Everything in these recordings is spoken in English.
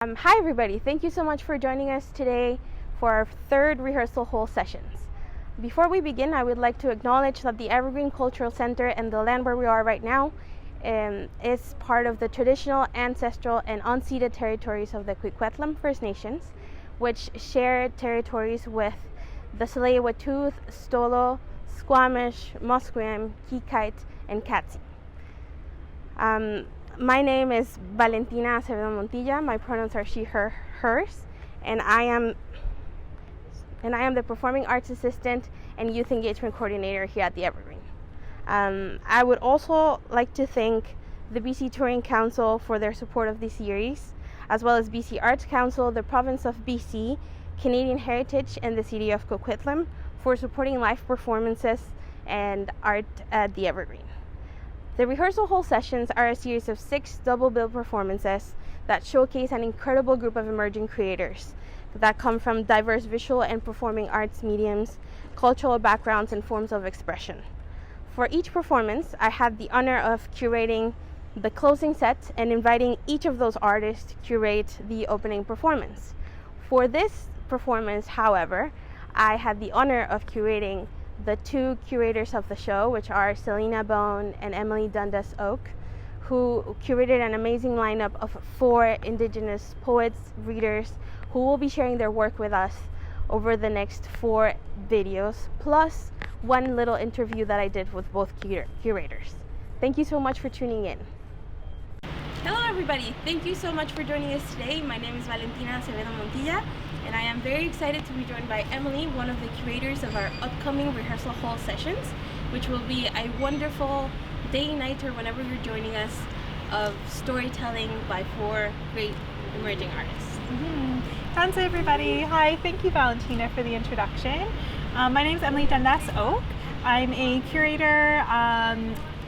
Hi everybody, thank you so much for joining us today for our third rehearsal hall sessions. Before we begin, I would like to acknowledge that the Evergreen Cultural Center and the land where we are right now is part of the traditional, ancestral, and unceded territories of the Tsleil-waututh First Nations, which share territories with the Tsleil-waututh, Stolo, Squamish, Musqueam, Kikite, and Katsi. My name is Valentina Acevedo Montilla. My pronouns are she, her, hers, and I am the Performing Arts Assistant and Youth Engagement Coordinator here at the Evergreen. I would also like to thank the BC Touring Council for their support of this series, as well as BC Arts Council, the Province of BC, Canadian Heritage, and the City of Coquitlam for supporting live performances and art at the Evergreen. The rehearsal hall sessions are a series of 6 double-bill performances that showcase an incredible group of emerging creators that come from diverse visual and performing arts mediums, cultural backgrounds, and forms of expression. For each performance, I had the honor of curating the closing set and inviting each of those artists to curate the opening performance. For this performance, however, I had the honor of curating the 2 curators of the show, which are SELINA BOAN and Emily Dundas Oak, who curated an amazing lineup of 4 Indigenous poets, readers, who will be sharing their work with us over the next 4 videos, plus 1 little interview that I did with both curators. Thank you so much for tuning in. Hello everybody, thank you so much for joining us today. My name is Valentina Acevedo Montilla, and I am very excited to be joined by Emily, one of the curators of our upcoming rehearsal hall sessions, which will be a wonderful day, night, or whenever you're joining us, of storytelling by 4 great emerging artists. Thanks everybody. Hi, thank you Valentina for the introduction. My name is Emily Dundas Oak. I'm a curator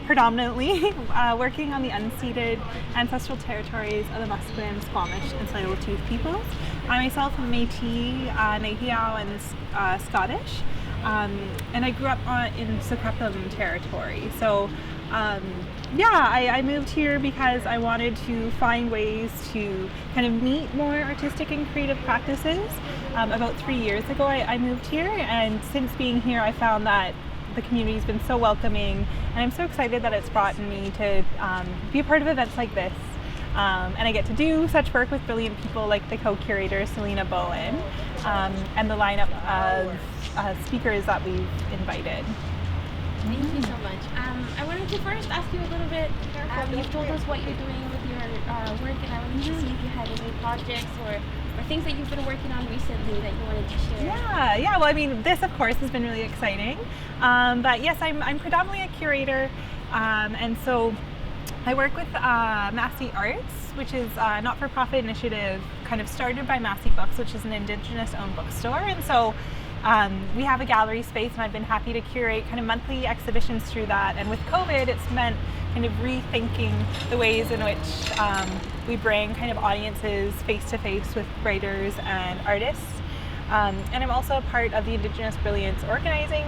predominantly working on the unceded ancestral territories of the Musqueam, Squamish, and Tsleil-waututh peoples. I myself am Métis, Nehiyaw, and Scottish, and I grew up in sকথwx territory. So I moved here because I wanted to find ways to kind of meet more artistic and creative practices. About 3 years ago I moved here, and since being here I found that the community has been so welcoming, and I'm so excited that it's brought me to be a part of events like this. And I get to do such work with brilliant people like the co-curator SELINA BOAN and the lineup of speakers that we've invited. Thank you so much. I wanted to first ask you a little bit, you've told us what you're doing with your work, and I wanted to see if you had any projects or things that you've been working on recently that you wanted to share. Yeah. Well, I mean, this of course has been really exciting. But yes, I'm predominantly a curator, and so I work with Massey Arts, which is a not-for-profit initiative kind of started by Massey Books, which is an Indigenous-owned bookstore. And so we have a gallery space, and I've been happy to curate kind of monthly exhibitions through that. And with COVID, it's meant kind of rethinking the ways in which we bring kind of audiences face-to-face with writers and artists. And I'm also a part of the Indigenous Brilliance Organizing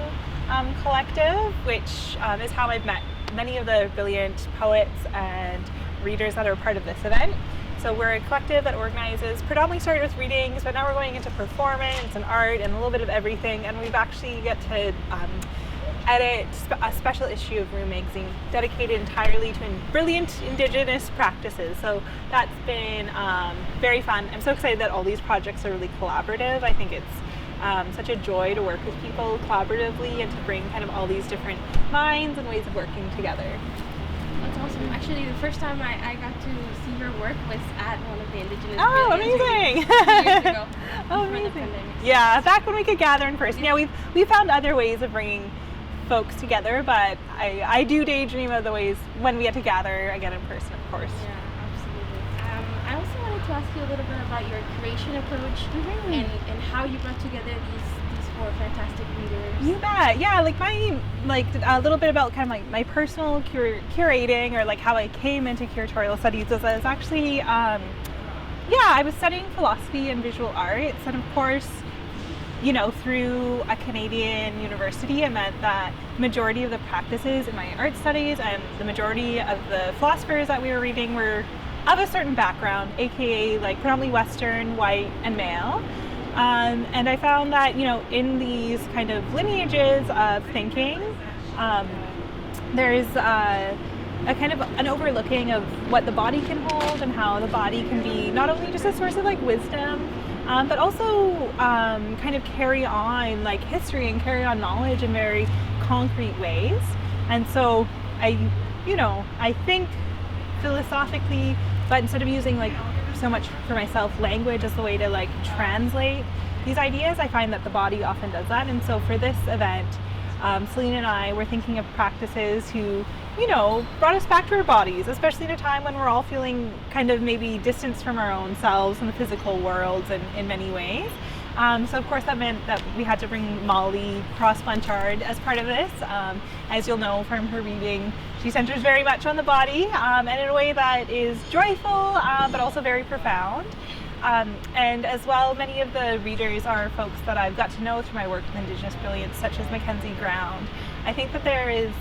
Collective, which is how I've met many of the brilliant poets and readers that are part of this event. So we're a collective that organizes, predominantly started with readings, but now we're going into performance and art and a little bit of everything, and we've actually get to edit a special issue of Room magazine dedicated entirely to brilliant Indigenous practices. So that's been very fun. I'm so excited that all these projects are really collaborative. I think it's such a joy to work with people collaboratively and to bring kind of all these different minds and ways of working together. That's awesome. Actually, the first time I got to see your work was at one of the Indigenous Oh, amazing! 2 years ago. Oh, amazing. Yeah, back when we could gather in person. Yeah, we've found other ways of bringing folks together, but I do daydream of the ways when we get to gather again in person, of course. Yeah, absolutely. I also wanted to ask you a little bit about your curation approach and how you brought together these 4 fantastic readers. You bet. Yeah, like a little bit about kind of my personal curating, or like how I came into curatorial studies was actually I was studying philosophy and visual arts, and of course, you know, through a Canadian university, it meant that the majority of the practices in my art studies and the majority of the philosophers that we were reading were of a certain background, aka like predominantly Western, white, and male. And I found that, you know, in these kind of lineages of thinking, there's a kind of an overlooking of what the body can hold and how the body can be not only just a source of like wisdom, but also kind of carry on like history and carry on knowledge in very concrete ways. And so I think philosophically, but instead of using like so much for myself language as the way to like translate these ideas, I find that the body often does that. And so for this event, SELINA and I were thinking of practices who, you know, brought us back to our bodies, especially at a time when we're all feeling kind of maybe distanced from our own selves in the physical worlds in many ways. So of course that meant that we had to bring Molly Cross-Blanchard as part of this. As you'll know from her reading, she centers very much on the body, and in a way that is joyful, but also very profound. And as well, many of the readers are folks that I've got to know through my work with Indigenous brilliance, such as Mackenzie Ground. I think that there is,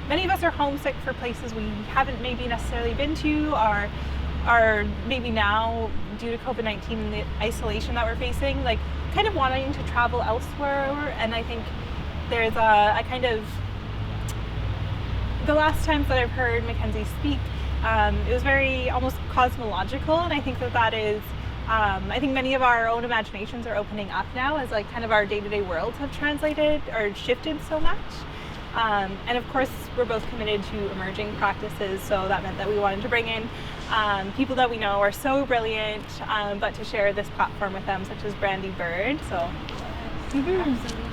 many of us are homesick for places we haven't maybe necessarily been to, are maybe now, due to COVID-19 and the isolation that we're facing, like kind of wanting to travel elsewhere. And I think there's a kind of, the last times that I've heard Mackenzie speak, it was very almost cosmological, and I think that is, I think many of our own imaginations are opening up now as like kind of our day-to-day worlds have translated or shifted so much. And of course, we're both committed to emerging practices, so that meant that we wanted to bring in people that we know are so brilliant, but to share this platform with them, such as Brandy Bird. So, Absolutely.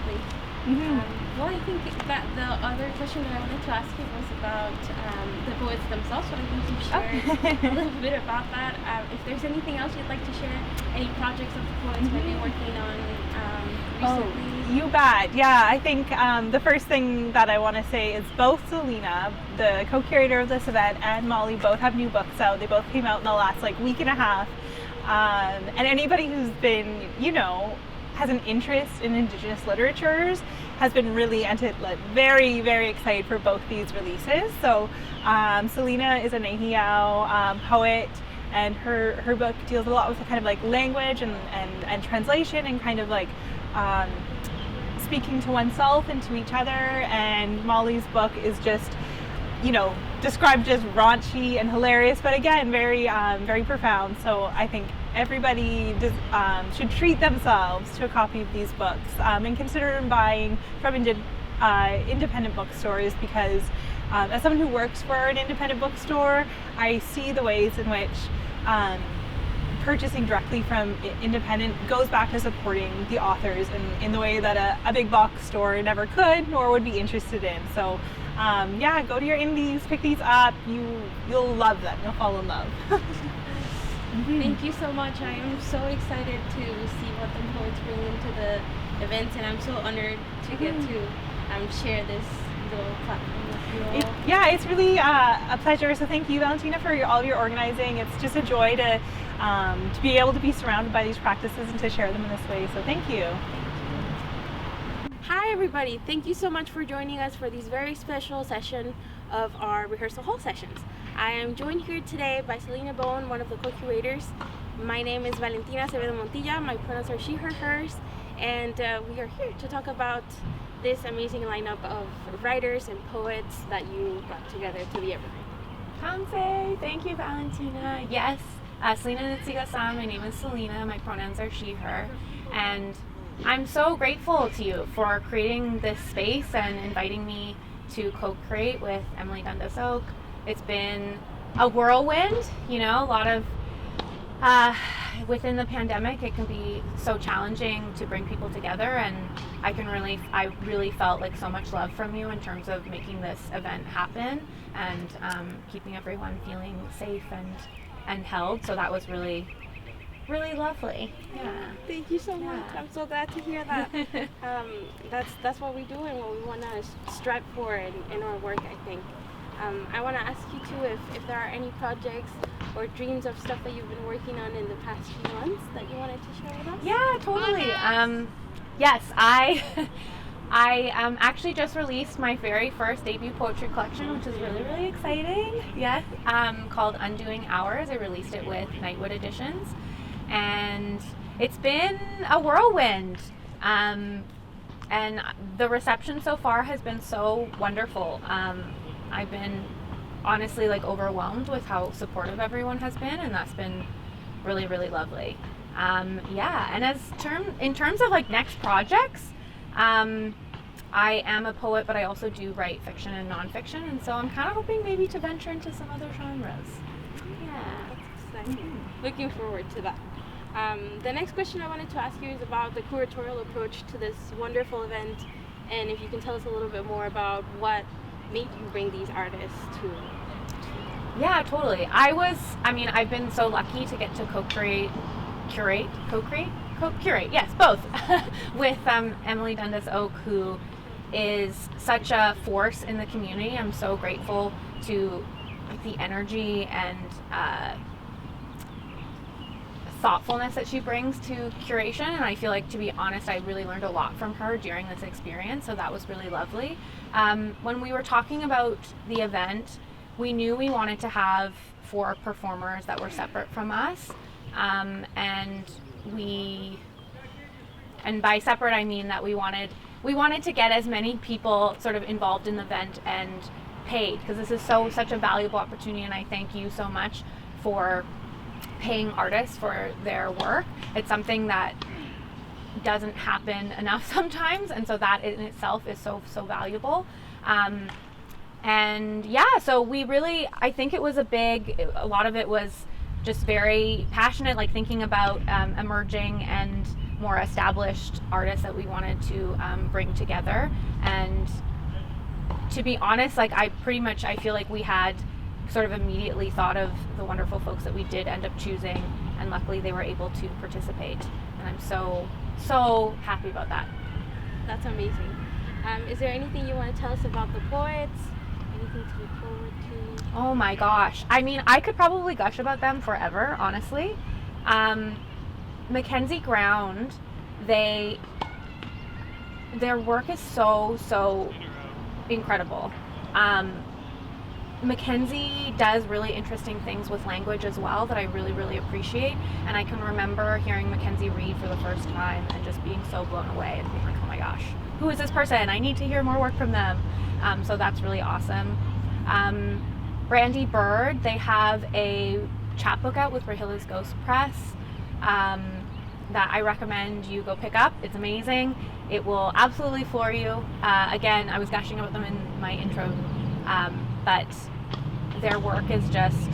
Well, I think that the other question that I wanted to ask you was about the poets themselves, so I think you share a little bit about that. If there's anything else you'd like to share, any projects that the poets might be working on recently? Oh, you bet. Yeah, I think the first thing that I want to say is both SELINA, the co-curator of this event, and Molly both have new books out. They both came out in the last like week and a half. And anybody who's been, you know, has an interest in Indigenous literatures has been really very, very excited for both these releases. So SELINA is a Nehiyaw poet, and her book deals a lot with the kind of like language and translation and kind of like speaking to oneself and to each other. And Molly's book is just, you know, described as raunchy and hilarious, but again, very very profound. So I think everybody should treat themselves to a copy of these books and consider buying from independent bookstores, because as someone who works for an independent bookstore, I see the ways in which purchasing directly from independent goes back to supporting the authors in the way that a big box store never could nor would be interested in. So yeah, go to your indies, pick these up. You'll love them. You'll fall in love. Thank you so much. I am so excited to see what the poets bring into the events, and I'm so honored to get to share this little platform with you all. Yeah, it's really a pleasure. So thank you, Valentina, for all of your organizing. It's just a joy to be able to be surrounded by these practices and to share them in this way. So thank you. Hi everybody, thank you so much for joining us for this very special session of our rehearsal hall sessions. I am joined here today by SELINA BOAN, one of the co-curators. My name is Valentina Montilla, my pronouns are she, her, hers, and we are here to talk about this amazing lineup of writers and poets that you brought together to the Evergreen. Kanse, thank you, Valentina. Yes, SELINA BOAN, my name is SELINA, my pronouns are she, her, and I'm so grateful to you for creating this space and inviting me to co-create with Emily Dundas Oak. It's been a whirlwind, you know, a lot of, within the pandemic, it can be so challenging to bring people together, and I really felt like so much love from you in terms of making this event happen and keeping everyone feeling safe and held, so that was really lovely. Yeah. Thank you so much. I'm so glad to hear that. That's what we do and what we want to strive for in our work, I think. I want to ask you too if there are any projects or dreams of stuff that you've been working on in the past few months that you wanted to share with us. Yeah, totally. Yes, I actually just released my very first debut poetry collection, which is really, really exciting. Yes, called Undoing Hours. I released it with Nightwood Editions, and it's been a whirlwind. And the reception so far has been so wonderful. I've been honestly like overwhelmed with how supportive everyone has been, and that's been really, really lovely. Yeah, and in terms of like next projects, I am a poet, but I also do write fiction and nonfiction, and so I'm kind of hoping maybe to venture into some other genres. Yeah, that's exciting. Looking forward to that. The next question I wanted to ask you is about the curatorial approach to this wonderful event, and if you can tell us a little bit more about what made you bring these artists to. Yeah, totally. I've been so lucky to get to curate, yes, both, with Emily Dundas Oak, who is such a force in the community. I'm so grateful to the energy and thoughtfulness that she brings to curation, and I feel like, to be honest, I really learned a lot from her during this experience, so that was really lovely. When we were talking about the event, we knew we wanted to have 4 performers that were separate from us, and by separate I mean that we wanted to get as many people sort of involved in the event and paid, because this is such a valuable opportunity, and I thank you so much for paying artists for their work. It's something that doesn't happen enough sometimes, and so that in itself is so valuable. And yeah, so I think it was a lot of it was just very passionate, like thinking about emerging and more established artists that we wanted to bring together. And to be honest, like I feel like we had sort of immediately thought of the wonderful folks that we did end up choosing, and luckily they were able to participate, and I'm so happy about that. That's amazing. Is there anything you want to tell us about the poets? Anything to look forward to? Oh my gosh, I mean, I could probably gush about them forever, honestly. Mackenzie Ground, their work is so incredible. Mackenzie does really interesting things with language as well that I really, really appreciate, and I can remember hearing Mackenzie read for the first time and just being so blown away and being like, oh my gosh, who is this person? I need to hear more work from them. So that's really awesome. Brandy Bird, they have a chapbook out with Rahila's Ghost Press that I recommend you go pick up. It's amazing. It will absolutely floor you. Again, I was gushing about them in my intro, but their work is just,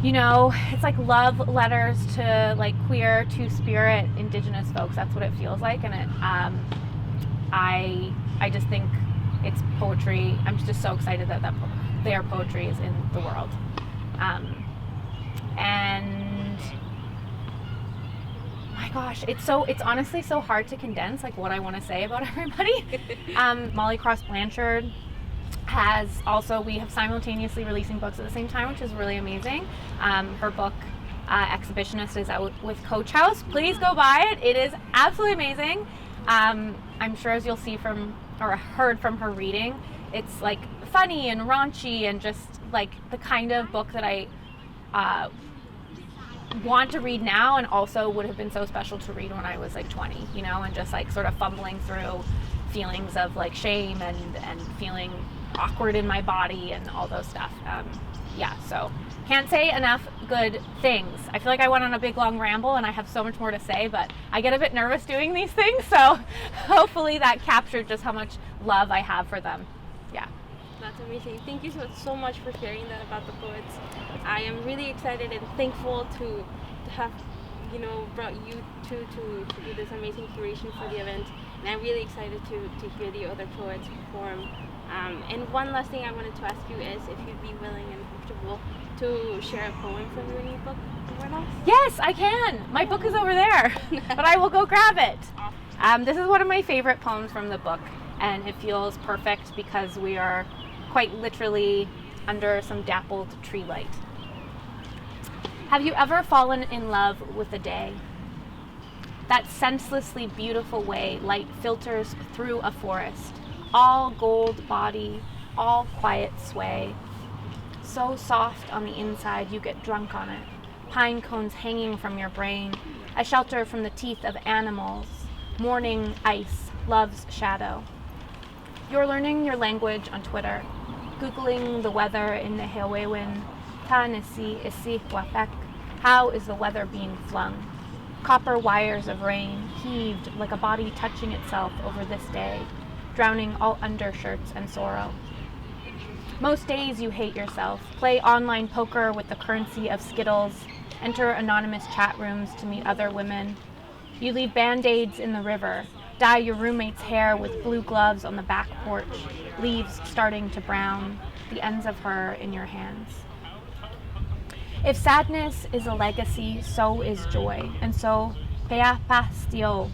it's like love letters to like queer, two-spirit Indigenous folks. That's what it feels like, and I just think it's poetry. I'm just so excited that their poetry is in the world. And my gosh, it's honestly so hard to condense like what I want to say about everybody. Molly Cross Blanchard we have simultaneously releasing books at the same time, which is really amazing. Her book Exhibitionist is out with Coach House. Please go buy it. It is absolutely amazing. I'm sure, as you'll see or heard from her reading, it's like funny and raunchy and just like the kind of book that I want to read now, and also would have been so special to read when I was like 20, and just like sort of fumbling through feelings of like shame and feeling awkward in my body and all those stuff. So can't say enough good things. I feel like I went on a big long ramble and I have so much more to say, but I get a bit nervous doing these things, so hopefully that captured just how much love I have for them. Yeah. That's amazing. Thank you so much for sharing that about the poets. I am really excited and thankful to have brought you to do this amazing curation for the event, and I'm really excited to hear the other poets perform. And one last thing I wanted to ask you is if you'd be willing and comfortable to share a poem from your new book with us? Yes, I can. My book is over there, but I will go grab it. This is one of my favorite poems from the book, and it feels perfect because we are quite literally under some dappled tree light. Have you ever fallen in love with the day? that senselessly beautiful way light filters through a forest, all gold body, all quiet sway. So soft on the inside you get drunk on it, pine cones hanging from your brain, a shelter from the teeth of animals, morning ice, love's shadow. You're learning your language on Twitter, Googling the weather in Nehiyawewin, ta nisi isi sgsmåfek, how is the weather being flung? Copper wires of rain heaved like a body touching itself over this day, drowning all undershirts and sorrow. Most days you hate yourself, play online poker with the currency of Skittles, enter anonymous chat rooms to meet other women. You leave band-aids in the river, dye your roommate's hair with blue gloves on the back porch, leaves starting to brown, the ends of her in your hands. If sadness is a legacy, so is joy, and so peapastio,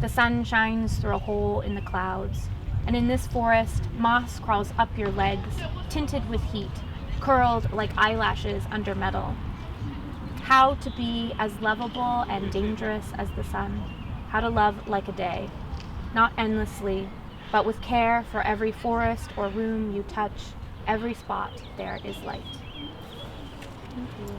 the sun shines through a hole in the clouds. And in this forest, moss crawls up your legs, tinted with heat, curled like eyelashes under metal. How to be as lovable and dangerous as the sun. How to love like a day. Not endlessly, but with care for every forest or room you touch, every spot there is light. Thank you.